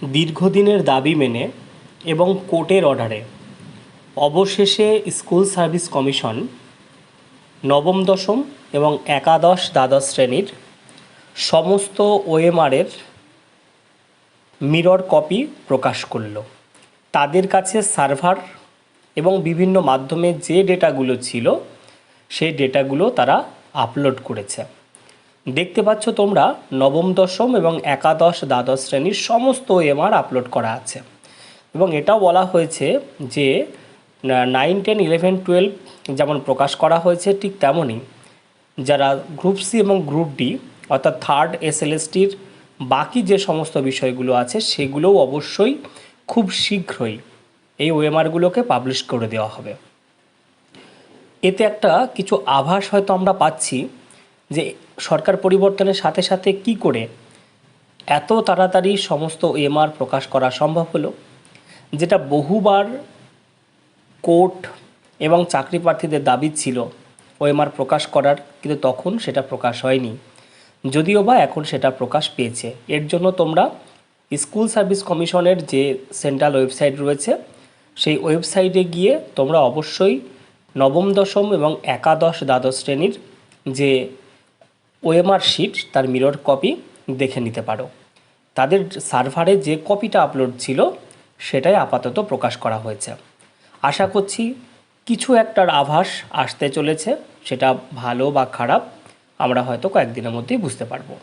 দীর্ঘদিনের দাবি মেনে এবং কোর্টের অর্ডারে অবশেষে স্কুল সার্ভিস কমিশন নবম দশম এবং একাদশ দ্বাদশ শ্রেণীর সমস্ত ওএমআরের মিরর কপি প্রকাশ করল। তাদের কাছে সার্ভার এবং বিভিন্ন মাধ্যমে যে ডেটাগুলো ছিল সেই ডেটাগুলো তারা আপলোড করেছে। দেখতে পাচ্ছ তোমরা নবম দশম এবং একাদশ দ্বাদশ শ্রেণীর সমস্ত ওএমআর আপলোড করা আছে এবং এটাও বলা হয়েছে যে 9, 10, 11, 12 যেমন প্রকাশ করা হয়েছে ঠিক তেমনই যারা গ্রুপ সি এবং গ্রুপ ডি অর্থাৎ থার্ড এসএলএসটির বাকি যে সমস্ত বিষয়গুলো আছে সেগুলোও অবশ্যই খুব শীঘ্রই এই ওএমআরগুলোকে পাবলিশ করে দেওয়া হবে। এতে একটা কিছু আভাস হয়তো আমরা পাচ্ছি যে সরকার পরিবর্তনের সাথে সাথে কি করে এত তাড়াতাড়ি সমস্ত ওএমআর প্রকাশ করা সম্ভব হলো, যেটা বহুবার কোর্ট এবং চাকরি প্রার্থীদের দাবি ছিল ওএমআর প্রকাশ করার, কিন্তু তখন সেটা প্রকাশ হয়নি, যদিও বা এখন সেটা প্রকাশ পেয়েছে। এর জন্য তোমরা স্কুল সার্ভিস কমিশনের যে সেন্ট্রাল ওয়েবসাইট রয়েছে সেই ওয়েবসাইটে গিয়ে তোমরা অবশ্যই নবম দশম এবং একাদশ দ্বাদশ শ্রেণীর যে ওএমআর শিট তার মিরর কপি দেখে নিতে পারো। তাদের সার্ভারে যে কপিটা আপলোড ছিল সেটাই আপাতত প্রকাশ করা হয়েছে। আশা করছি কিছু একটার আভাস আসতে চলেছে, সেটা ভালো বা খারাপ আমরা হয়তো কয়েকদিনের মধ্যেই বুঝতে পারবো।